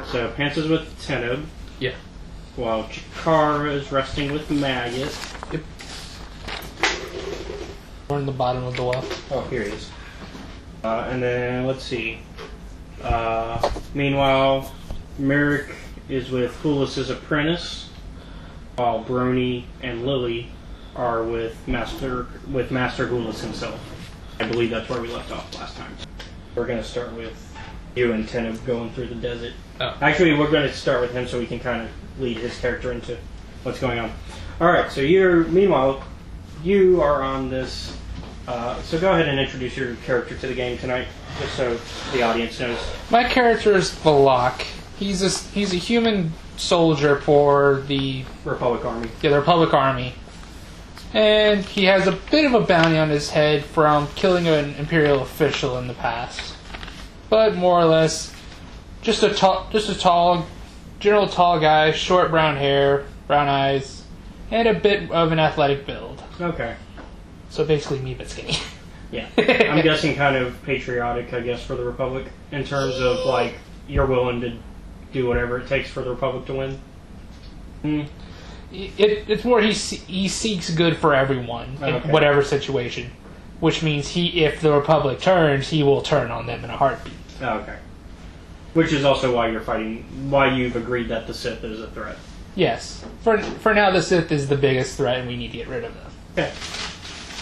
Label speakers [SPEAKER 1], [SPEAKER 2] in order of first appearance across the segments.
[SPEAKER 1] So Pants is with Teneb.
[SPEAKER 2] Yeah.
[SPEAKER 1] While Chikara is resting with Maggot.
[SPEAKER 2] Yep. We're in the bottom of the well.
[SPEAKER 1] Oh, here he is. And then, let's see. Meanwhile, Merrick is with Hulis's apprentice, while Brony and Lily are with Master Hulis himself. I believe that's where we left off last time. We're going to start with you and Teneb going through the desert.
[SPEAKER 2] Oh.
[SPEAKER 1] Actually, we're going to start with him so we can kind of lead his character into what's going on. Alright, so meanwhile, you are on this... so go ahead and introduce your character to the game tonight, just so the audience knows.
[SPEAKER 2] My character is Valak. He's a human soldier for the
[SPEAKER 1] Republic Army.
[SPEAKER 2] Yeah, the Republic Army. And he has a bit of a bounty on his head from killing an Imperial official in the past. But more or less, just a tall, general tall guy, short brown hair, brown eyes, and a bit of an athletic build.
[SPEAKER 1] Okay.
[SPEAKER 2] So basically me, but skinny.
[SPEAKER 1] Yeah. I'm guessing kind of patriotic, I guess, for the Republic, in terms of, like, you're willing to do whatever it takes for the Republic to win.
[SPEAKER 2] It's more he seeks good for everyone in whatever situation, which means if the Republic turns, he will turn on them in a heartbeat.
[SPEAKER 1] Okay. Which is also why why you've agreed that the Sith is a threat.
[SPEAKER 2] Yes. For now, the Sith is the biggest threat, and we need to get rid of them.
[SPEAKER 1] Okay.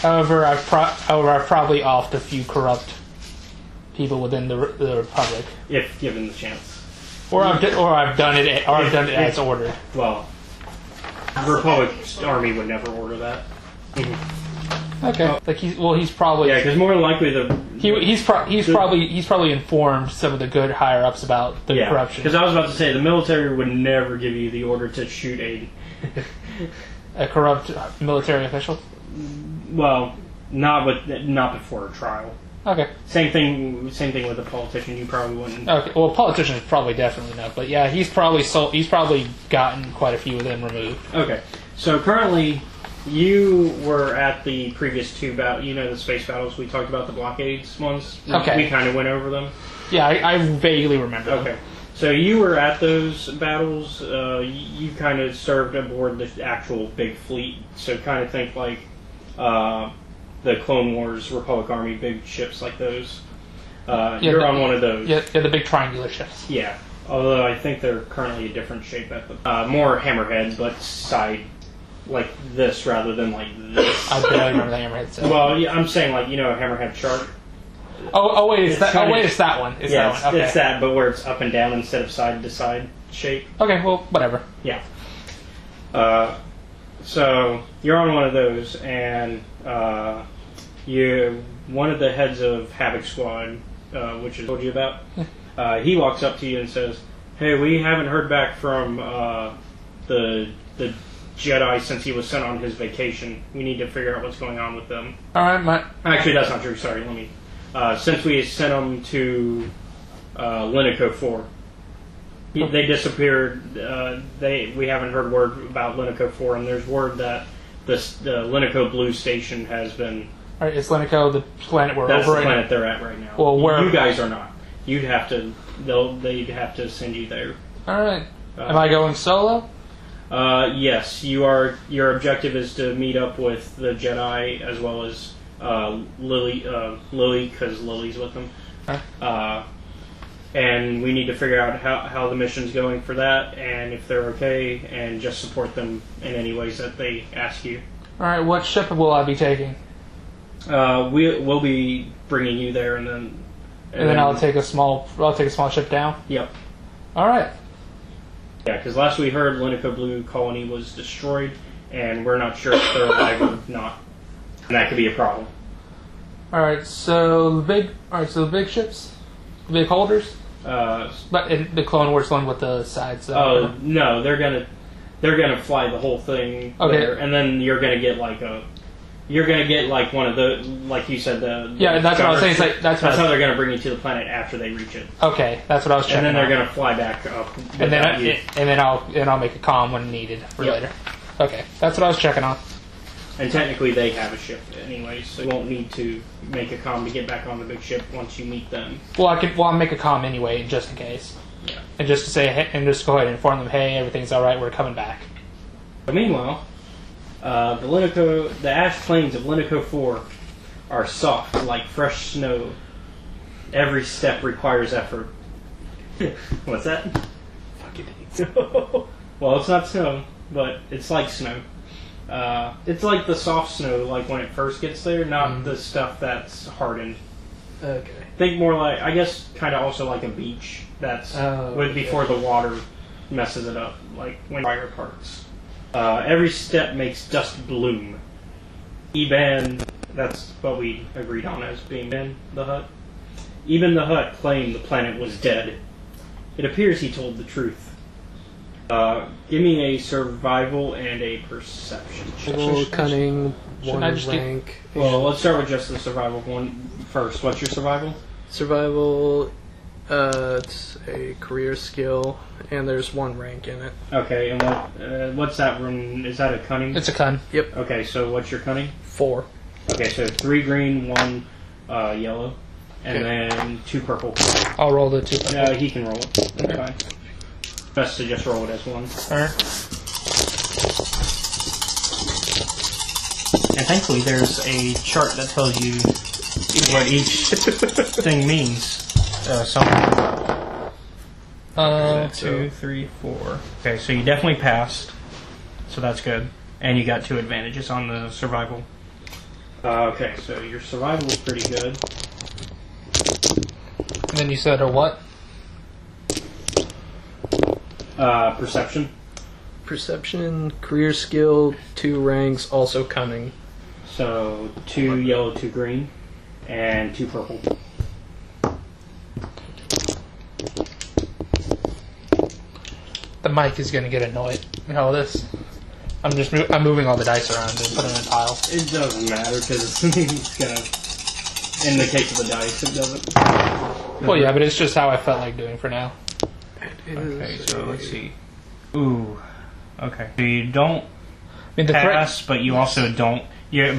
[SPEAKER 2] However, I've probably offed a few corrupt people within the Republic,
[SPEAKER 1] if given the chance.
[SPEAKER 2] Or I've done it as ordered.
[SPEAKER 1] Well, the Republic's army would never order that.
[SPEAKER 2] Okay. Like he's probably
[SPEAKER 1] because more than likely
[SPEAKER 2] he's probably informed some of the good higher ups about the corruption.
[SPEAKER 1] Because I was about to say the military would never give you the order to shoot
[SPEAKER 2] a corrupt military official.
[SPEAKER 1] Well, not before a trial.
[SPEAKER 2] Okay.
[SPEAKER 1] Same thing with a politician. You probably wouldn't.
[SPEAKER 2] Okay. Well, politicians probably definitely not, but yeah, he's probably gotten quite a few of them removed. Okay.
[SPEAKER 1] So currently, you were at the previous two battles. You know the space battles we talked about, the blockades ones.
[SPEAKER 2] Okay.
[SPEAKER 1] We kind of went over them.
[SPEAKER 2] Yeah, I vaguely remember.
[SPEAKER 1] Okay. Them. So you were at those battles. You kind of served aboard the actual big fleet. So kind of think like. The Clone Wars, Republic Army, big ships like those. You're on one of those.
[SPEAKER 2] Yeah, the big triangular ships.
[SPEAKER 1] Yeah, although I think they're currently a different shape at the more hammerhead, but side like this rather than like this.
[SPEAKER 2] I barely remember the hammerhead. So.
[SPEAKER 1] Well, yeah, I'm saying like a hammerhead shark.
[SPEAKER 2] Oh wait, it's that one. It's that one. Okay.
[SPEAKER 1] It's that, but where it's up and down instead of side to side shape.
[SPEAKER 2] Okay, well, whatever.
[SPEAKER 1] Yeah. So you're on one of those, and one of the heads of Havoc Squad, which I told you about. He walks up to you and says, "Hey, we haven't heard back from the Jedi since he was sent on his vacation. We need to figure out what's going on with them."
[SPEAKER 2] All right,
[SPEAKER 1] Actually, that's not true. Sorry, let me. Since we sent them to Lenico IV. They disappeared. We haven't heard word about Lenico IV, and there's word that the Lenico Blue Station has been.
[SPEAKER 2] All right, is Lenico the planet we're
[SPEAKER 1] that's
[SPEAKER 2] over?
[SPEAKER 1] That's the planet they're at right now.
[SPEAKER 2] Well, where
[SPEAKER 1] you guys are not. They'd have to send you there.
[SPEAKER 2] All right. Am I going solo?
[SPEAKER 1] Yes, you are. Your objective is to meet up with the Jedi as well as Lily, because Lily's with them.
[SPEAKER 2] Huh?
[SPEAKER 1] And we need to figure out how the mission's going for that, and if they're okay, and just support them in any ways that they ask you.
[SPEAKER 2] All right. What ship will I be taking?
[SPEAKER 1] We'll be bringing you there, and then
[SPEAKER 2] I'll take a small ship down.
[SPEAKER 1] Yep.
[SPEAKER 2] All right.
[SPEAKER 1] Yeah, because last we heard, Lenico Blue Colony was destroyed, and we're not sure if they're alive or not, and that could be a problem.
[SPEAKER 2] All right. So the big ships, the big holders. But in the Clone Wars one with the sides.
[SPEAKER 1] Oh no, they're gonna fly the whole thing.
[SPEAKER 2] Okay.
[SPEAKER 1] There, and then you're gonna get like one of the, like you said,
[SPEAKER 2] that's what I was saying. It's like, that's
[SPEAKER 1] how they're gonna bring you to the planet after they reach it.
[SPEAKER 2] Okay, that's what I was checking.
[SPEAKER 1] And then they're gonna fly back up.
[SPEAKER 2] And then I'll make a comm when needed for later. Okay, that's what I was checking on.
[SPEAKER 1] And technically they have a ship anyway, so you won't need to make a comm to get back on the big ship once you meet them.
[SPEAKER 2] Well, I'll make a comm anyway, just in case.
[SPEAKER 1] Yeah.
[SPEAKER 2] and just to say, and just go ahead and inform them, hey, everything's all right, we're coming back.
[SPEAKER 1] But meanwhile, the ash plains of Lenico IV are soft like fresh snow. Every step requires effort. What's that?
[SPEAKER 2] Fucking
[SPEAKER 1] Well, it's not snow, but it's like snow. It's like the soft snow, like when it first gets there, not the stuff that's hardened.
[SPEAKER 2] Okay.
[SPEAKER 1] Think more like, I guess, kind of also like a beach. That's before the water messes it up, like when fire parts. Every step makes dust bloom. Even, that's what we agreed on as being in the hut. Even the hut claimed the planet was dead. It appears he told the truth. Give me a survival and a perception check.
[SPEAKER 3] Cunning,
[SPEAKER 2] Shouldn't
[SPEAKER 3] one
[SPEAKER 2] I just
[SPEAKER 3] rank.
[SPEAKER 1] Well, let's start with just the survival one first. What's your survival?
[SPEAKER 3] Survival, it's a career skill, and there's one rank in it.
[SPEAKER 1] Okay, and what's that one? Is that a cunning?
[SPEAKER 2] It's a con.
[SPEAKER 3] Yep.
[SPEAKER 1] Okay, so what's your cunning?
[SPEAKER 3] 4.
[SPEAKER 1] Okay, so 3 green, 1 yellow, and then 2 purple.
[SPEAKER 2] I'll roll the 2.
[SPEAKER 1] He can roll it. That's fine. Best to just roll it as 1.
[SPEAKER 2] Alright.
[SPEAKER 1] And thankfully there's a chart that tells you what each thing means. Something. 2, 3, 4. Okay, so you definitely passed. So that's good. And you got 2 advantages on the survival. Okay, so your survival is pretty good.
[SPEAKER 2] And then you said a what?
[SPEAKER 1] Perception.
[SPEAKER 3] Perception, career skill, 2 ranks, also cunning.
[SPEAKER 1] So 2 yellow, 2 green, and 2 purple.
[SPEAKER 2] The mic is gonna get annoyed. All this. I'm moving all the dice around and put them in a pile.
[SPEAKER 1] It doesn't matter because it's gonna. In the case of the dice, it doesn't.
[SPEAKER 2] Well, yeah, but it's just how I felt like doing for now.
[SPEAKER 1] Okay, so let's see. Ooh. Okay. So you don't
[SPEAKER 2] I mean, the
[SPEAKER 1] pass, but you also don't. You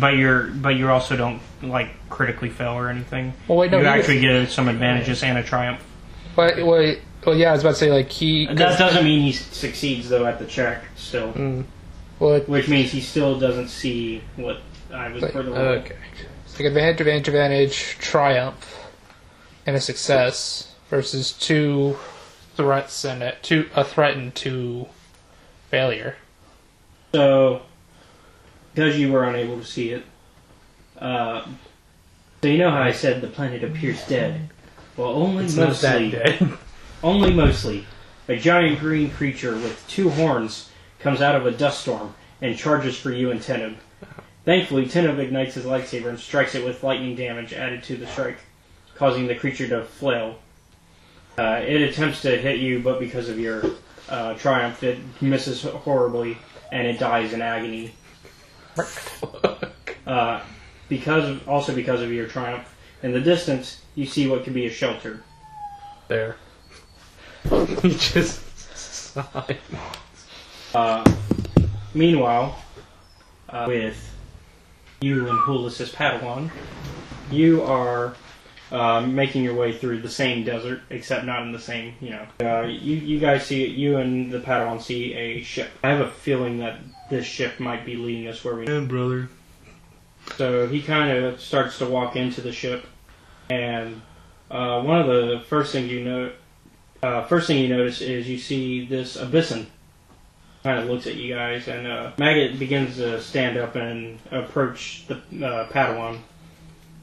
[SPEAKER 1] also don't like critically fail or anything.
[SPEAKER 2] Well, wait, no,
[SPEAKER 1] you
[SPEAKER 2] he
[SPEAKER 1] actually get some advantages and a triumph.
[SPEAKER 2] Well, yeah, I was about to say like
[SPEAKER 1] That doesn't mean he succeeds though at the check still. Which means he still doesn't see what I was for the roll.
[SPEAKER 3] Okay.
[SPEAKER 2] It's like advantage, triumph, and a success versus 2 threats and a threat and 2 failure.
[SPEAKER 1] So, because you were unable to see it, so you know how I said the planet appears dead? Well, only
[SPEAKER 3] It's not that
[SPEAKER 1] mostly.
[SPEAKER 3] dead.
[SPEAKER 1] Only mostly. A giant green creature with 2 horns comes out of a dust storm and charges for you and Teneb. Thankfully, Teneb ignites his lightsaber and strikes it with lightning damage added to the strike, causing the creature to flail. It attempts to hit you, but because of your triumph, it misses horribly, and it dies in agony. Because of your triumph, in the distance, you see what could be a shelter.
[SPEAKER 3] There. He just sighed.
[SPEAKER 1] Meanwhile, with you and Hulis's Padawan, you are making your way through the same desert, except not in the same, you guys see it, you and the Padawan see a ship. I have a feeling that this ship might be leading us where we
[SPEAKER 3] And brother.
[SPEAKER 1] So he kind of starts to walk into the ship, and one of the first thing you notice is you see this Abyssin kind of looks at you guys, and Maggot begins to stand up and approach the Padawan.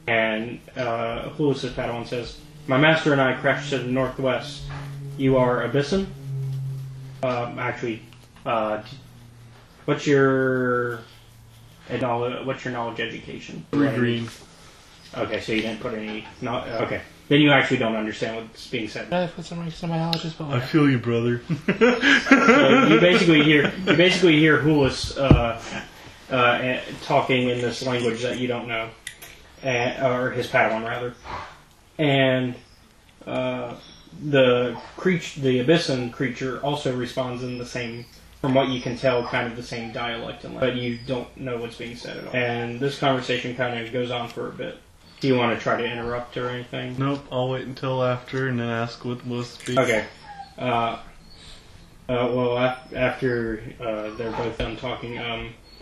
[SPEAKER 1] And Hulis's Padawan says, "My master and I crashed to the northwest. You are Abyssin?" What's your knowledge education?
[SPEAKER 3] Green.
[SPEAKER 1] Okay, so you didn't put any. Okay, then you actually don't understand what's being said.
[SPEAKER 2] I put some ranks in my knowledge as well.
[SPEAKER 3] I feel you, brother.
[SPEAKER 1] So you basically hear Hulis talking in this language that you don't know, or his Padawan rather, and the Abyssin creature also responds in the same. From what you can tell, kind of the same dialect, but you don't know what's being said at all. And this conversation kind of goes on for a bit. Do you want to try to interrupt or anything?
[SPEAKER 4] Nope, I'll wait until after and then ask what was speaking.
[SPEAKER 1] Okay. Well, after they're both done talking,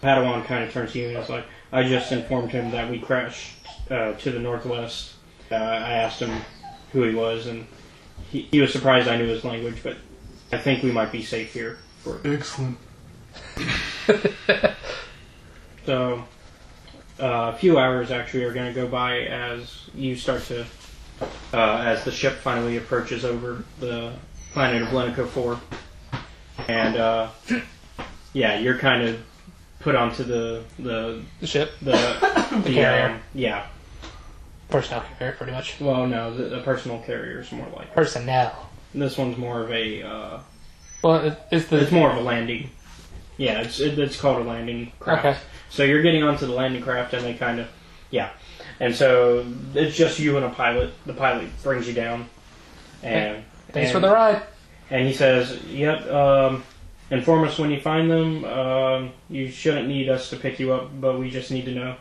[SPEAKER 1] Padawan kind of turns to you and is like, I just informed him that we crashed to the northwest. I asked him who he was, and he was surprised I knew his language, but I think we might be safe here.
[SPEAKER 4] Excellent.
[SPEAKER 1] So, a few hours actually are going to go by as you start to, as the ship finally approaches over the planet of Lenico IV. And, yeah, you're kind of put onto the
[SPEAKER 2] ship?
[SPEAKER 1] The
[SPEAKER 2] carrier.
[SPEAKER 1] Yeah.
[SPEAKER 2] Personnel carrier, pretty much.
[SPEAKER 1] Well, no, the personal carrier is more like...
[SPEAKER 2] Personnel.
[SPEAKER 1] This one's more of a...
[SPEAKER 2] Well, it's
[SPEAKER 1] more of a landing. Yeah, it's called a landing craft.
[SPEAKER 2] Okay.
[SPEAKER 1] So you're getting onto the landing craft, and they kind of... Yeah. And so it's just you and a pilot. The pilot brings you down. And
[SPEAKER 2] Thanks for the ride.
[SPEAKER 1] And he says, yep, inform us when you find them. You shouldn't need us to pick you up, but we just need to know.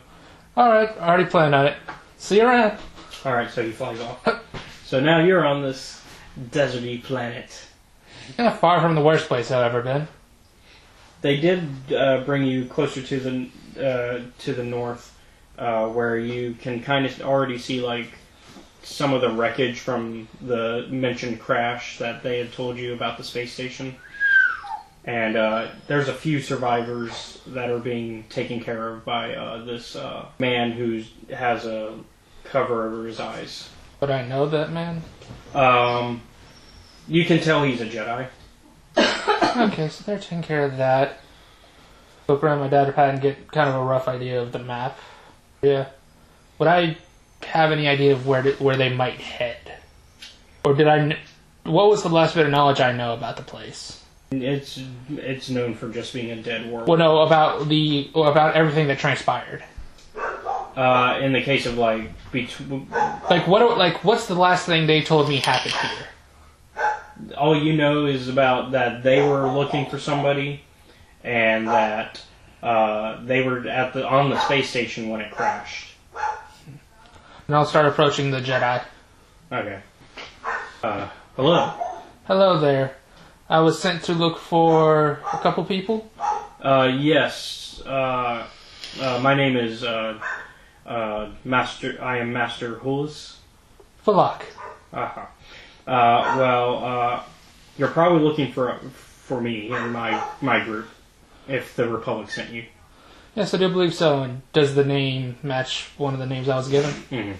[SPEAKER 2] Alright, I already planned on it. See you around.
[SPEAKER 1] Alright, so he flies off. So now you're on this deserty planet.
[SPEAKER 2] Not far from the worst place I've ever been.
[SPEAKER 1] They did bring you closer to the north, where you can kind of already see like some of the wreckage from the mentioned crash that they had told you about the space station. And there's a few survivors that are being taken care of by this man who has a cover over his eyes.
[SPEAKER 2] But I know that man.
[SPEAKER 1] You can tell he's a Jedi.
[SPEAKER 2] Okay, so they're taking care of that. Look around my data pad and get kind of a rough idea of the map. Yeah. Would I have any idea of where they might head? Or what was the last bit of knowledge I know about the place?
[SPEAKER 1] It's known for just being a dead world.
[SPEAKER 2] Well, no, about everything that transpired.
[SPEAKER 1] In the case of
[SPEAKER 2] what's the last thing they told me happened here?
[SPEAKER 1] All you know is about that they were looking for somebody, and that they were on the space station when it crashed.
[SPEAKER 2] And I'll start approaching the Jedi.
[SPEAKER 1] Okay. Hello.
[SPEAKER 2] Hello there. I was sent to look for a couple people.
[SPEAKER 1] Yes. My name is Master. I am Master Hulis.
[SPEAKER 2] Falak.
[SPEAKER 1] Uh-huh. Well, you're probably looking for me and my group, if the Republic sent you.
[SPEAKER 2] Yes, I do believe so. And does the name match one of the names I was given?
[SPEAKER 1] Mm-hmm.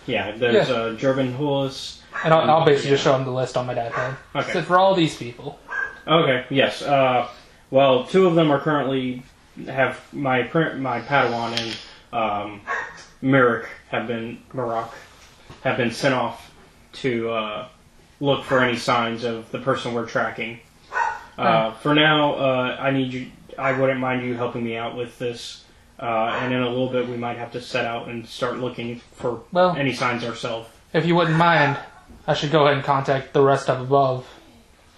[SPEAKER 1] Yeah, there's Jervin Hulis.
[SPEAKER 2] And I'll basically just show him the list on my data. Okay. So for all these people.
[SPEAKER 1] Okay. Yes. Well, two of them are currently have my Padawan and Mirak have been sent off to look for any signs of the person we're tracking. For now, I wouldn't mind you helping me out with this. And in a little bit, we might have to set out and start looking for any signs ourselves.
[SPEAKER 2] If you wouldn't mind, I should go ahead and contact the rest up above.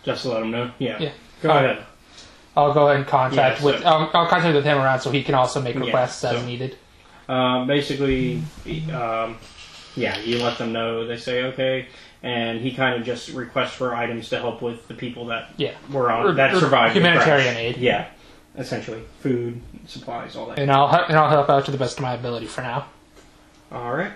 [SPEAKER 1] Just to let him know? Yeah. Go
[SPEAKER 2] ahead.
[SPEAKER 1] ahead.
[SPEAKER 2] I'll go ahead and contact I'll contact with him around so he can also make requests as needed.
[SPEAKER 1] Basically, you let them know. They say, okay. And he kind of just requests for items to help with the people that were on that survived
[SPEAKER 2] humanitarian
[SPEAKER 1] the
[SPEAKER 2] aid.
[SPEAKER 1] Yeah, essentially food, supplies, all that.
[SPEAKER 2] And I'll help out to the best of my ability for now.
[SPEAKER 1] All right.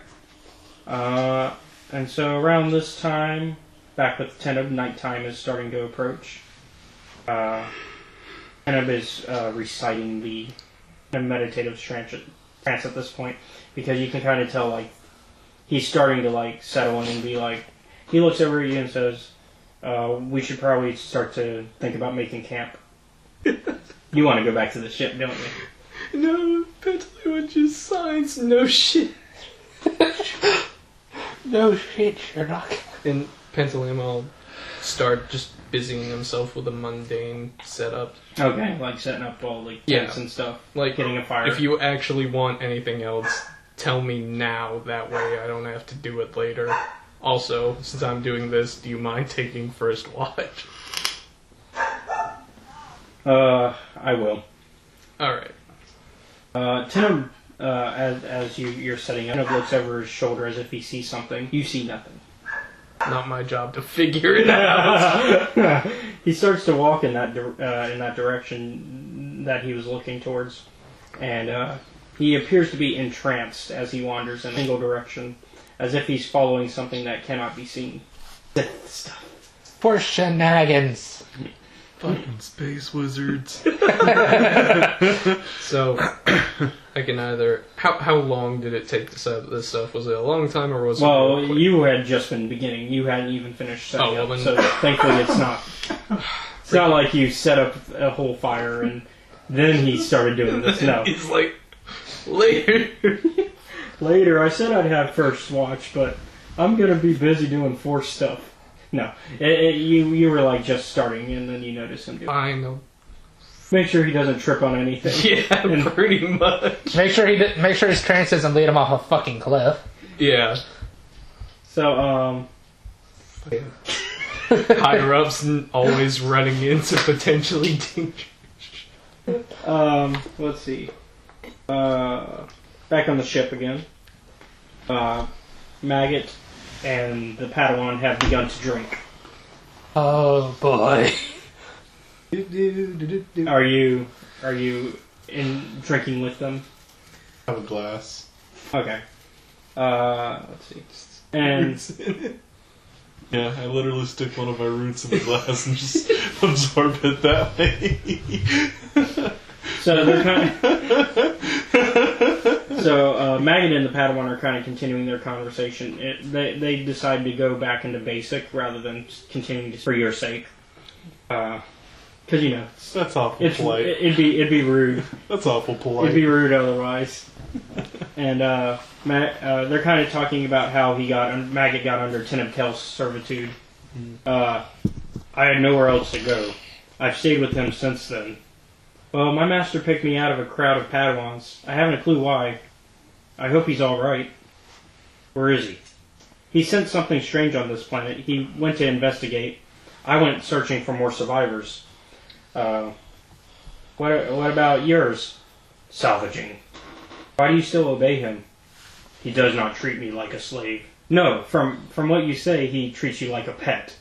[SPEAKER 1] And so around this time, back with Teneb, nighttime is starting to approach. Teneb is reciting the meditative trance at this point, because you can kind of tell he's starting to settle in and be like. He looks over at you and says, we should probably start to think about making camp. You want to go back to the ship, don't you?
[SPEAKER 3] No, Pantaleon just signs no shit.
[SPEAKER 2] No shit, Sherlock.
[SPEAKER 3] And Pantaleon will start just busying himself with a mundane setup.
[SPEAKER 1] Okay, like setting up all tents and stuff.
[SPEAKER 3] Like
[SPEAKER 1] getting a fire.
[SPEAKER 3] If you actually want anything else, tell me now. That way I don't have to do it later. Also, since I'm doing this, do you mind taking first watch?
[SPEAKER 1] I will.
[SPEAKER 3] Alright.
[SPEAKER 1] Teneb, as you're setting up, Teneb looks over his shoulder as if he sees something. You see nothing.
[SPEAKER 3] not my job to figure it out.
[SPEAKER 1] He starts to walk in that direction that he was looking towards, and he appears to be entranced as he wanders in a single direction, as if he's following something that cannot be seen.
[SPEAKER 2] For shenanigans.
[SPEAKER 4] Fucking space wizards.
[SPEAKER 3] So, I can either... How long did it take to set up this stuff? Was it a long time, or was it...
[SPEAKER 1] Well, you had just been beginning. You hadn't even finished setting up, so thankfully it's not... It's not like you set up a whole fire and then he started doing this. No.
[SPEAKER 3] He's like, later.
[SPEAKER 1] Later, I said I'd have first watch, but I'm going to be busy doing force stuff. No, you were like just starting, and then you notice him do it.
[SPEAKER 3] I know.
[SPEAKER 1] Make sure he doesn't trip on anything.
[SPEAKER 3] Yeah, pretty much.
[SPEAKER 2] Make sure his trance doesn't lead him off a fucking cliff.
[SPEAKER 3] Yeah.
[SPEAKER 1] So,
[SPEAKER 3] higher ups always running into potentially dangerous.
[SPEAKER 1] Let's see. Back on the ship again. Maggot and the Padawan have begun to drink.
[SPEAKER 2] Oh boy.
[SPEAKER 1] Are you in drinking with them?
[SPEAKER 4] Have a glass.
[SPEAKER 1] Okay. Let's see. And
[SPEAKER 4] yeah, I literally stick one of my roots in the glass and just absorb it that way.
[SPEAKER 1] so they're kind of... So, Maggot and the Padawan are kind of continuing their conversation. They decide to go back into basic rather than continuing for your sake. Because, you know...
[SPEAKER 4] That's awful polite.
[SPEAKER 1] It'd be rude.
[SPEAKER 4] That's awful polite.
[SPEAKER 1] It'd be rude otherwise. And, they're kind of talking about how Maggot got under Teneb servitude. I had nowhere else to go. I've stayed with him since then. Well, my master picked me out of a crowd of Padawans. I haven't a clue why. I hope he's alright. Where is he? He sensed something strange on this planet. He went to investigate. I went searching for more survivors. What about yours? Salvaging. Why do you still obey him? He does not treat me like a slave. No, from what you say, he treats you like a pet.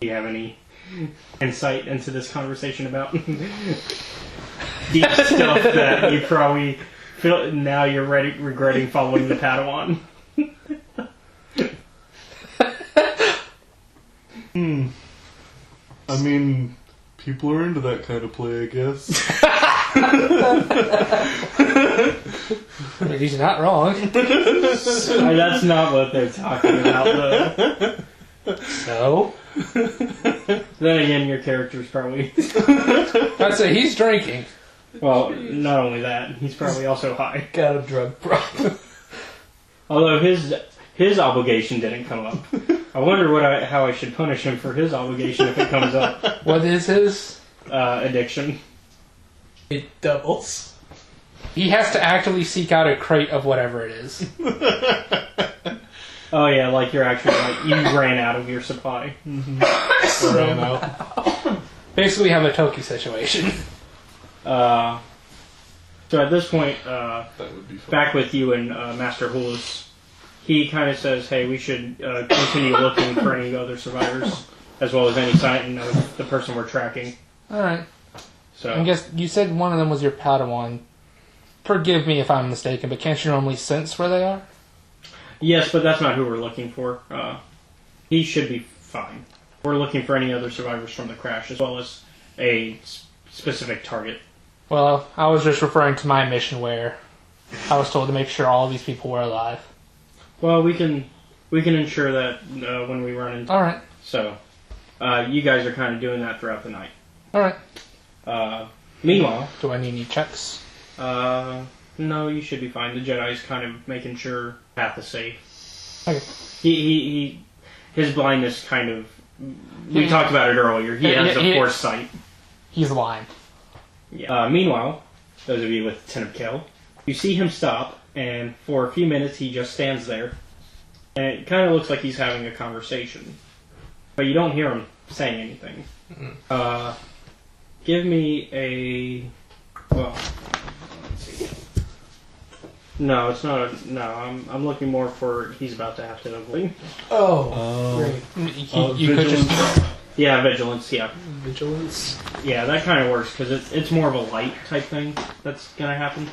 [SPEAKER 1] Do you have any insight into this conversation about deep stuff that you probably feel now you're regretting following the Padawan?
[SPEAKER 4] I mean, people are into that kind of play, I guess.
[SPEAKER 2] He's not wrong.
[SPEAKER 1] That's not what they're talking about, though.
[SPEAKER 2] So?
[SPEAKER 1] Then again, your character's probably...
[SPEAKER 2] I'd say he's drinking.
[SPEAKER 1] Well, not only that, he's probably also high.
[SPEAKER 2] Got a drug problem.
[SPEAKER 1] Although his obligation didn't come up. I wonder how I should punish him for his obligation if it comes up.
[SPEAKER 2] What is his?
[SPEAKER 1] Addiction.
[SPEAKER 3] It doubles.
[SPEAKER 2] He has to actively seek out a crate of whatever it is.
[SPEAKER 1] Oh yeah, like you're actually you ran out of your supply.
[SPEAKER 4] Ran out.
[SPEAKER 2] Basically, we have a Toki situation.
[SPEAKER 1] So at this point,
[SPEAKER 4] That would be fun.
[SPEAKER 1] back with you and Master Hulis, he kind of says, "Hey, we should continue looking for any other survivors, as well as any sign of the person we're tracking."
[SPEAKER 2] All right.
[SPEAKER 1] So
[SPEAKER 2] I guess you said one of them was your Padawan. Forgive me if I'm mistaken, but can't you normally sense where they are?
[SPEAKER 1] yes, but that's not who we're looking for. He should be fine. We're looking for any other survivors from the crash, as well as a specific target.
[SPEAKER 2] Well, I was just referring to my mission where I was told to make sure all of these people were alive.
[SPEAKER 1] Well, we can ensure that when we run into.
[SPEAKER 2] All right.
[SPEAKER 1] So, you guys are kind of doing that throughout the night.
[SPEAKER 2] All right.
[SPEAKER 1] Meanwhile,
[SPEAKER 2] Do I need any checks?
[SPEAKER 1] no, you should be fine. The Jedi's kind of making sure path is safe.
[SPEAKER 2] Okay.
[SPEAKER 1] His blindness kind of. We talked about it earlier. He has a foresight.
[SPEAKER 2] He's lying.
[SPEAKER 1] Yeah. Meanwhile, those of you with Teneb, you see him stop, and for a few minutes he just stands there, and it kind of looks like he's having a conversation, but you don't hear him saying anything. Give me a... Well, let's see. No, it's not. I'm looking more for. He's about to have to avoid.
[SPEAKER 3] Oh, great.
[SPEAKER 2] You could just.
[SPEAKER 1] Yeah, vigilance. Yeah,
[SPEAKER 3] Vigilance.
[SPEAKER 1] yeah, that kind of works because it's more of a light type thing that's gonna happen.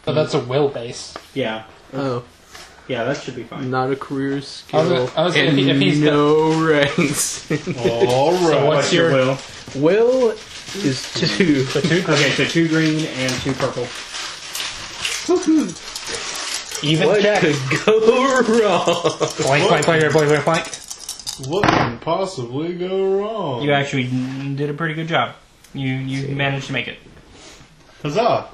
[SPEAKER 2] But that's a will base.
[SPEAKER 1] Yeah,
[SPEAKER 3] Oh,
[SPEAKER 1] yeah, that should be fine.
[SPEAKER 3] not a career skill.
[SPEAKER 2] I was
[SPEAKER 3] and
[SPEAKER 2] if he's
[SPEAKER 3] no ranks.
[SPEAKER 4] All right.
[SPEAKER 2] So what's your
[SPEAKER 1] will?
[SPEAKER 3] Will is 2.
[SPEAKER 2] So 2?
[SPEAKER 1] Okay, so 2 green and 2 purple.
[SPEAKER 2] Even
[SPEAKER 3] What
[SPEAKER 2] check.
[SPEAKER 3] could go wrong?
[SPEAKER 2] Blank.
[SPEAKER 4] What can possibly go wrong?
[SPEAKER 1] You actually did a pretty good job. You managed to make it.
[SPEAKER 4] Huzzah!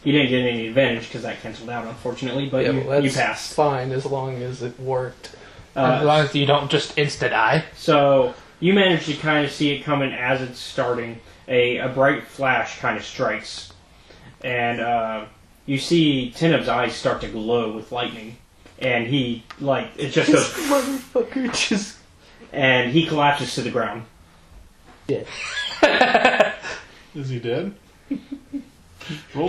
[SPEAKER 1] You didn't get any advantage because that canceled out, unfortunately, but you passed.
[SPEAKER 3] Fine as long as it worked.
[SPEAKER 2] As long as you don't just insta-die.
[SPEAKER 1] So you managed to kind of see it coming as it's starting. A bright flash kind of strikes, and you see Teneb's eyes start to glow with lightning, and it just goes,
[SPEAKER 3] Motherfucker just...
[SPEAKER 1] and he collapses to the ground.
[SPEAKER 3] Yeah.
[SPEAKER 4] Is he dead?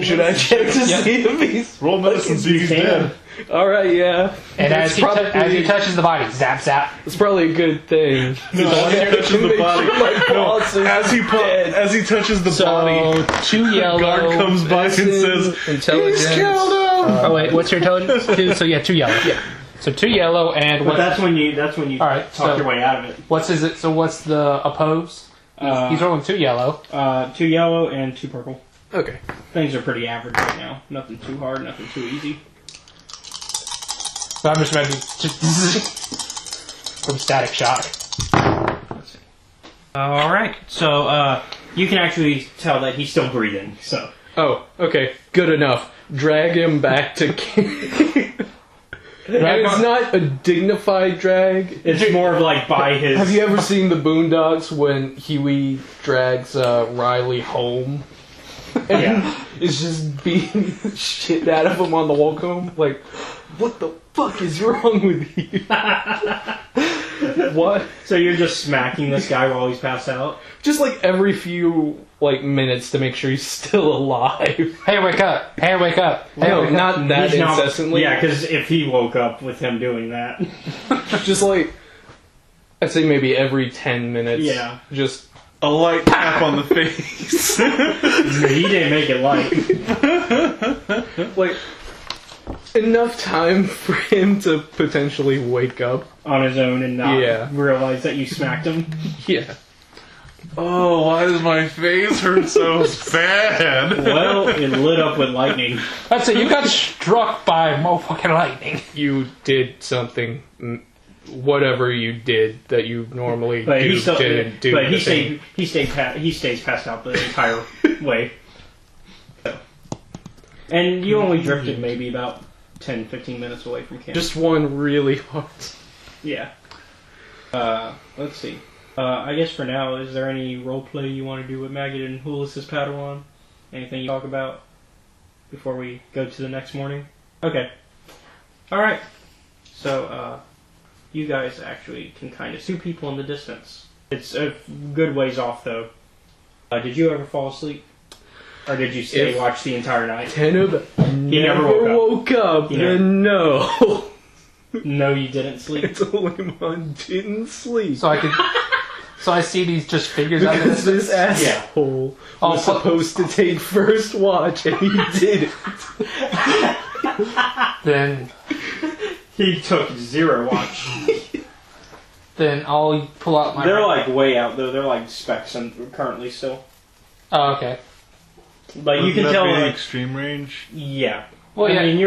[SPEAKER 3] Should I check to
[SPEAKER 2] Yeah.
[SPEAKER 3] see if he's...
[SPEAKER 4] Roll medicine, see if he's dead.
[SPEAKER 3] Alright, yeah.
[SPEAKER 2] And as
[SPEAKER 3] It's
[SPEAKER 2] he, as he touches the body, zap zap.
[SPEAKER 3] It's probably a good thing.
[SPEAKER 4] No, as he touches the body. No, as he touches the body,
[SPEAKER 2] 2 yellow.
[SPEAKER 4] guard comes by and says,
[SPEAKER 3] Intelligence.
[SPEAKER 4] "He's killed him."
[SPEAKER 2] Oh wait, what's your intelligence? 2, so yeah, 2 yellow. Yeah. So 2 yellow and
[SPEAKER 1] But
[SPEAKER 2] what?
[SPEAKER 1] that's when you
[SPEAKER 2] All right,
[SPEAKER 1] talk
[SPEAKER 2] so-
[SPEAKER 1] your way out of it.
[SPEAKER 2] What's is it? So what's the oppose? He's rolling 2 yellow.
[SPEAKER 1] 2 yellow and 2 purple.
[SPEAKER 3] Okay.
[SPEAKER 1] Things are pretty average right now. Nothing too hard, nothing too easy.
[SPEAKER 2] So I'm just ready from static shock.
[SPEAKER 1] Let's see. All right, so you can actually tell that he's still breathing. So
[SPEAKER 3] Oh, okay. Good enough. Drag him back to camp. And it's not a dignified drag.
[SPEAKER 1] it's more of like by his.
[SPEAKER 3] Have you ever seen the Boondocks when Huey drags Riley home? And
[SPEAKER 1] Yeah.
[SPEAKER 3] it's just beating the shit out of him on the walk home? Like, what the fuck is wrong with you? What?
[SPEAKER 1] So you're just smacking this guy while he's passed out?
[SPEAKER 3] Just like every few minutes to make sure he's still alive.
[SPEAKER 2] Hey, wake up! Hey, wake up! Hey,
[SPEAKER 3] No,
[SPEAKER 2] wake up.
[SPEAKER 3] not that
[SPEAKER 1] He's not-
[SPEAKER 3] incessantly.
[SPEAKER 1] Yeah, because if he woke up with him doing that,
[SPEAKER 3] Just like, I'd say maybe every 10 minutes.
[SPEAKER 1] Yeah.
[SPEAKER 3] Just,
[SPEAKER 4] A light tap on the face.
[SPEAKER 1] he didn't make it light.
[SPEAKER 3] like, enough time for him to potentially wake up.
[SPEAKER 1] On his own and not
[SPEAKER 3] Yeah.
[SPEAKER 1] realize that you smacked him.
[SPEAKER 3] Yeah.
[SPEAKER 4] Oh, why does my face hurt so bad?
[SPEAKER 1] Well, it lit up with lightning.
[SPEAKER 2] That's it. You got struck by motherfucking lightning.
[SPEAKER 3] You did something, whatever you did that you normally
[SPEAKER 1] But
[SPEAKER 3] do,
[SPEAKER 1] he still,
[SPEAKER 3] didn't do.
[SPEAKER 1] but
[SPEAKER 3] the thing.
[SPEAKER 1] he stays passed out the entire way. So. And you only drifted maybe about 10, 15 minutes away from camp.
[SPEAKER 3] Just one really hard.
[SPEAKER 1] Yeah. Let's see. I guess for now, is there any roleplay you want to do with Maggot and Hulis's Padawan? Anything you talk about before we go to the next morning? Okay. Alright. So, you guys actually can kind of see people in the distance. It's a good ways off, though. Did you ever fall asleep? Or did you stay watch the entire night?
[SPEAKER 3] Teneb
[SPEAKER 1] He never
[SPEAKER 3] woke up.
[SPEAKER 1] He never-
[SPEAKER 3] Then no.
[SPEAKER 1] No, you didn't sleep.
[SPEAKER 3] It's only mine didn't sleep.
[SPEAKER 2] So I could. So I see these just figures out of
[SPEAKER 3] Because
[SPEAKER 2] this.
[SPEAKER 3] this asshole was supposed to take first watch and he didn't.
[SPEAKER 2] Then
[SPEAKER 1] He took 0 watch.
[SPEAKER 2] I'll pull out my.
[SPEAKER 1] They're like way out, though. They're like specks currently still.
[SPEAKER 2] Oh, okay.
[SPEAKER 1] But you can
[SPEAKER 4] Wouldn't that
[SPEAKER 1] tell,
[SPEAKER 4] be
[SPEAKER 1] like,
[SPEAKER 4] extreme range.
[SPEAKER 1] yeah.
[SPEAKER 2] Well, yeah.
[SPEAKER 1] I mean,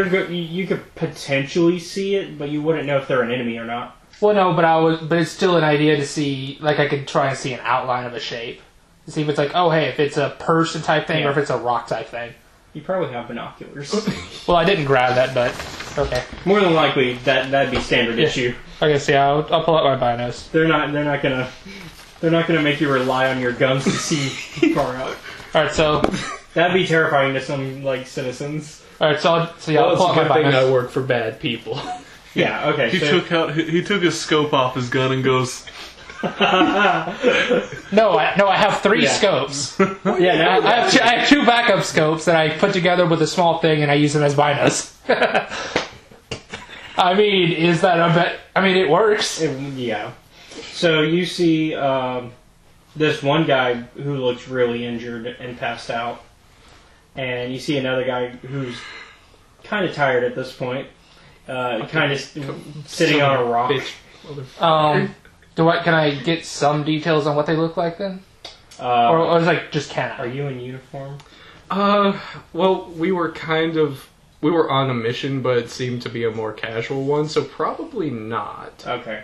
[SPEAKER 1] you could potentially see it, but you wouldn't know if they're an enemy or not.
[SPEAKER 2] Well, no, but it's still an idea to see. Like, I could try and see an outline of a shape to see if it's like, oh, hey, if it's a person type thing or if it's a rock type thing.
[SPEAKER 1] You probably have binoculars.
[SPEAKER 2] Well, I didn't grab that, but okay.
[SPEAKER 1] More than likely, that'd be standard issue.
[SPEAKER 2] Okay, see, I'll pull out my binos.
[SPEAKER 1] They're not gonna make you rely on your guns to see far out.
[SPEAKER 2] All right, so
[SPEAKER 1] That'd be terrifying to some citizens.
[SPEAKER 2] I'll
[SPEAKER 3] Well,
[SPEAKER 2] pull
[SPEAKER 3] it's
[SPEAKER 2] out
[SPEAKER 3] a good
[SPEAKER 2] my
[SPEAKER 3] thing I
[SPEAKER 2] binos.
[SPEAKER 3] work for bad people.
[SPEAKER 1] Yeah. Okay.
[SPEAKER 4] He
[SPEAKER 1] So
[SPEAKER 4] took his scope off his gun and goes,
[SPEAKER 2] No, I have 3
[SPEAKER 1] Yeah.
[SPEAKER 2] scopes.
[SPEAKER 1] Yeah, now
[SPEAKER 2] I have 2 backup scopes that I put together with a small thing, and I use them as binos. I mean, is that a bit? I mean, it works.
[SPEAKER 1] yeah. So you see this one guy who looks really injured and passed out, and you see another guy who's kind of tired at this point, kind of sitting on a rock.
[SPEAKER 3] Bitch. Motherfucker.
[SPEAKER 2] Can I get some details on what they look like then, or is like just can
[SPEAKER 1] Are
[SPEAKER 2] I?
[SPEAKER 1] you in uniform?
[SPEAKER 3] Well, we were on a mission, but it seemed to be a more casual one, so probably not.
[SPEAKER 1] Okay.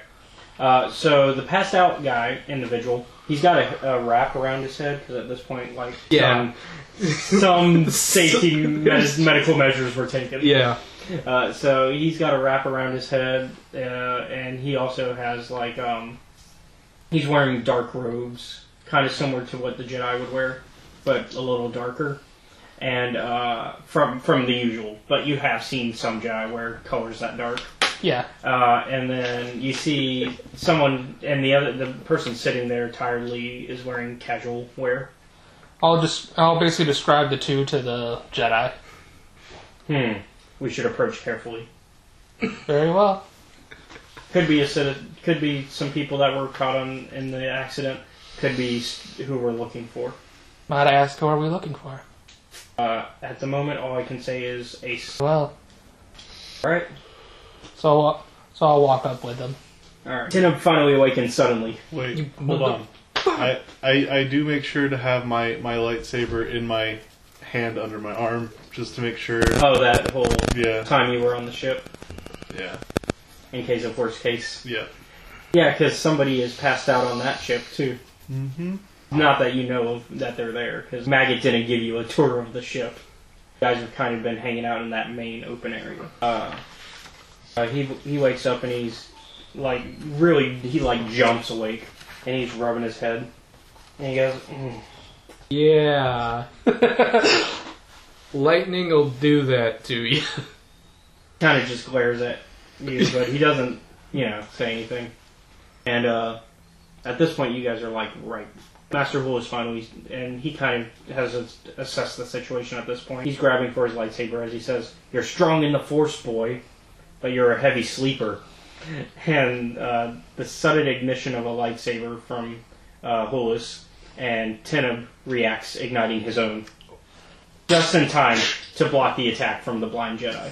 [SPEAKER 1] So the passed out guy, individual, he's got a wrap around his head because at this point, like,
[SPEAKER 3] Yeah.
[SPEAKER 1] some safety medical measures were taken.
[SPEAKER 3] Yeah.
[SPEAKER 1] So he's got a wrap around his head, and he also has like he's wearing dark robes, kind of similar to what the Jedi would wear, but a little darker, and from the usual. But you have seen some Jedi wear colors that dark.
[SPEAKER 2] Yeah.
[SPEAKER 1] And then you see someone, and the person sitting there tiredly is wearing casual wear.
[SPEAKER 2] I'll basically describe the 2 to the Jedi.
[SPEAKER 1] We should approach carefully.
[SPEAKER 2] Very well.
[SPEAKER 1] Could be could be some people that were caught in the accident. Could be who we're looking for.
[SPEAKER 2] Might I ask who are we looking for?
[SPEAKER 1] At the moment, all I can say is Ace.
[SPEAKER 2] Well,
[SPEAKER 1] All right.
[SPEAKER 2] so I'll walk up with them.
[SPEAKER 1] All right. Teneb finally awakens suddenly.
[SPEAKER 4] Wait, hold on. I do make sure to have my lightsaber in my hand under my arm, just to make sure.
[SPEAKER 1] Oh, that whole
[SPEAKER 4] Yeah.
[SPEAKER 1] time you were on the ship,
[SPEAKER 4] Yeah.
[SPEAKER 1] in case of worst case.
[SPEAKER 4] Yeah.
[SPEAKER 1] Yeah, because somebody is passed out on that ship too.
[SPEAKER 4] Mm-hmm.
[SPEAKER 1] Not that you know of that they're there, because Maggot didn't give you a tour of the ship. You guys have kind of been hanging out in that main open area. He wakes up and he's like he jumps awake and he's rubbing his head and he goes,
[SPEAKER 3] Yeah. Lightning will do that to you.
[SPEAKER 1] kind of just glares at you, but he doesn't, say anything. And at this point, you guys are like right. Master Hul is finally, and he kind of has assessed the situation at this point. He's grabbing for his lightsaber as he says, "You're strong in the Force, boy, but you're a heavy sleeper." And the sudden ignition of a lightsaber from Hulis, and Teneb reacts, igniting his own. Just in time to block the attack from the blind Jedi.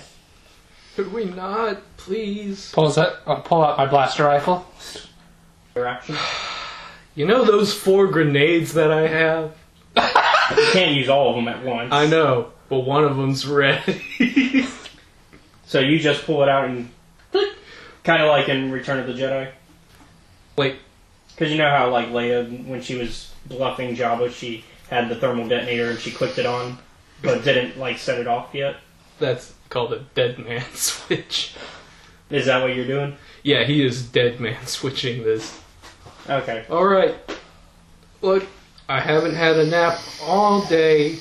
[SPEAKER 3] Could we not, please?
[SPEAKER 2] I'll pull out my blaster rifle.
[SPEAKER 1] Your action?
[SPEAKER 3] You know those 4 grenades that I have?
[SPEAKER 1] You can't use all of them at once.
[SPEAKER 3] I know, but one of them's ready.
[SPEAKER 1] So you just pull it out and... kind of like in Return of the Jedi.
[SPEAKER 3] Wait.
[SPEAKER 1] Because you know how, like, Leia, when she was bluffing Jabba, she had the thermal detonator and she clicked it on, but didn't, like, set it off yet?
[SPEAKER 3] That's called a dead man switch.
[SPEAKER 1] Is that what you're doing?
[SPEAKER 3] Yeah, he is dead man switching this.
[SPEAKER 1] Okay.
[SPEAKER 3] Alright. Look, I haven't had a nap all day.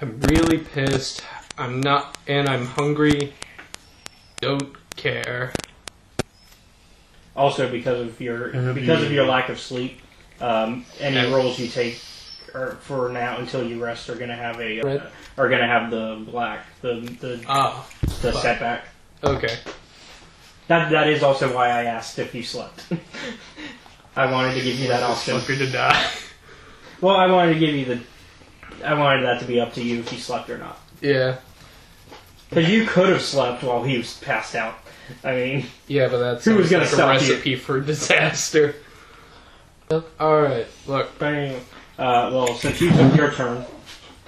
[SPEAKER 3] I'm really pissed. I'm hungry. Don't care.
[SPEAKER 1] Also, because of your lack of sleep, any rolls you take for now until you rest are gonna have the setback.
[SPEAKER 3] Okay.
[SPEAKER 1] That is also why I asked if you slept. I wanted to give you that option.
[SPEAKER 3] Fucker to die.
[SPEAKER 1] Well, I wanted that to be up to you if you slept or not.
[SPEAKER 3] Yeah.
[SPEAKER 1] Because you could have slept while he was passed out. I mean,
[SPEAKER 3] Yeah, but that's
[SPEAKER 1] Who was gonna
[SPEAKER 3] like a
[SPEAKER 1] stop
[SPEAKER 3] recipe for disaster. Alright, look.
[SPEAKER 1] but anyway, well, since you took your turn,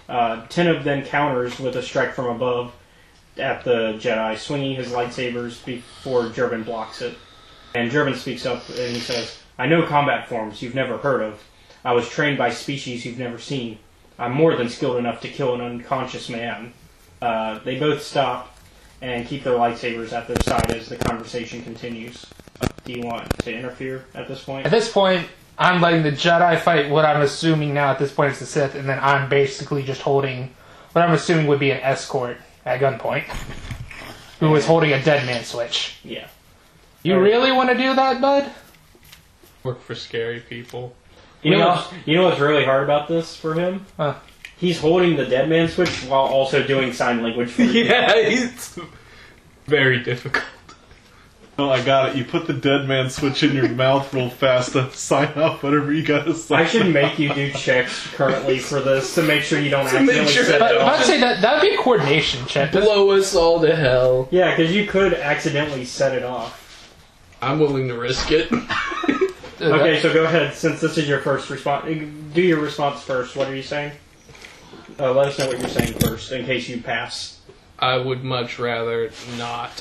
[SPEAKER 1] Teneb then counters with a strike from above at the Jedi, swinging his lightsabers before Jurban blocks it. And Jurban speaks up and he says, "I know combat forms you've never heard of. I was trained by species you've never seen. I'm more than skilled enough to kill an unconscious man." They both stop and keep their lightsabers at their side as the conversation continues. Do you want to interfere at this point?
[SPEAKER 2] At this point, I'm letting the Jedi fight what I'm assuming now at this point is the Sith, and then I'm basically just holding what I'm assuming would be an escort at gunpoint, who is holding a dead man switch.
[SPEAKER 1] Yeah.
[SPEAKER 2] You really want to do that, bud?
[SPEAKER 3] Work for scary people.
[SPEAKER 1] You know what's really hard about this for him?
[SPEAKER 2] Huh.
[SPEAKER 1] He's holding the dead man switch while also doing sign language for you.
[SPEAKER 3] Yeah, it's very difficult.
[SPEAKER 4] No, I got it. You put the dead man switch in your mouth real fast to sign off whatever you gotta say.
[SPEAKER 1] I should make you do checks currently for this to make sure you don't accidentally set it
[SPEAKER 2] But
[SPEAKER 1] off.
[SPEAKER 2] I'd say that'd be a coordination check.
[SPEAKER 3] Blow us all to hell.
[SPEAKER 1] Yeah, because you could accidentally set it off.
[SPEAKER 3] I'm willing to risk it.
[SPEAKER 1] Okay, so go ahead. Since this is your first response, do your response first. What are you saying? Let us know what you're saying first, in case you pass.
[SPEAKER 3] I would much rather not.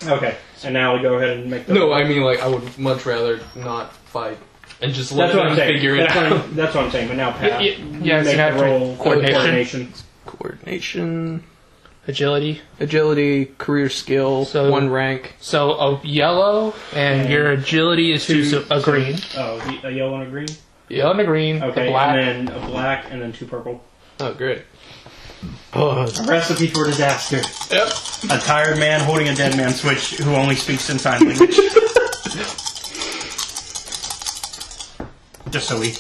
[SPEAKER 1] Okay, and now we go ahead and make the...
[SPEAKER 3] No, I mean, like, I would much rather not fight and just let
[SPEAKER 1] That's what I'm
[SPEAKER 3] them
[SPEAKER 1] saying.
[SPEAKER 3] figure it out.
[SPEAKER 1] That's what I'm saying, but now pass.
[SPEAKER 2] Yeah,
[SPEAKER 1] Make
[SPEAKER 2] so now
[SPEAKER 1] the roll
[SPEAKER 2] coordination.
[SPEAKER 3] Coordination,
[SPEAKER 2] Agility.
[SPEAKER 3] career skill,
[SPEAKER 2] So-
[SPEAKER 3] 1 rank.
[SPEAKER 2] So a yellow, and your agility is a green.
[SPEAKER 1] Oh, a yellow and a green?
[SPEAKER 2] Yellow and a green.
[SPEAKER 1] Okay,
[SPEAKER 2] a black.
[SPEAKER 1] and then a black, and then 2 purple.
[SPEAKER 3] Oh, great.
[SPEAKER 1] A recipe for disaster.
[SPEAKER 3] Yep.
[SPEAKER 1] A tired man holding a dead man switch who only speaks in sign language. Just so we...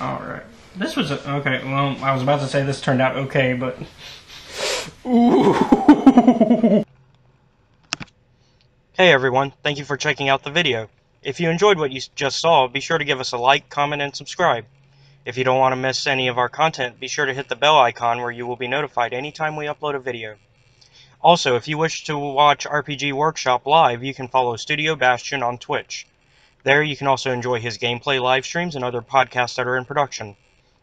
[SPEAKER 1] Alright. This was okay, well, I was about to say this turned out okay, but...
[SPEAKER 5] Hey everyone, thank you for checking out the video. If you enjoyed what you just saw, be sure to give us a like, comment, and subscribe. If you don't want to miss any of our content, be sure to hit the bell icon where you will be notified anytime we upload a video. Also, if you wish to watch RPG Workshop live, you can follow Studio Bastion on Twitch. There you can also enjoy his gameplay live streams and other podcasts that are in production.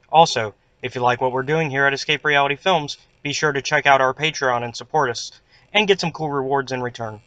[SPEAKER 5] Also, if you like what we're doing here at Escape Reality Films, be sure to check out our Patreon and support us, and get some cool rewards in return.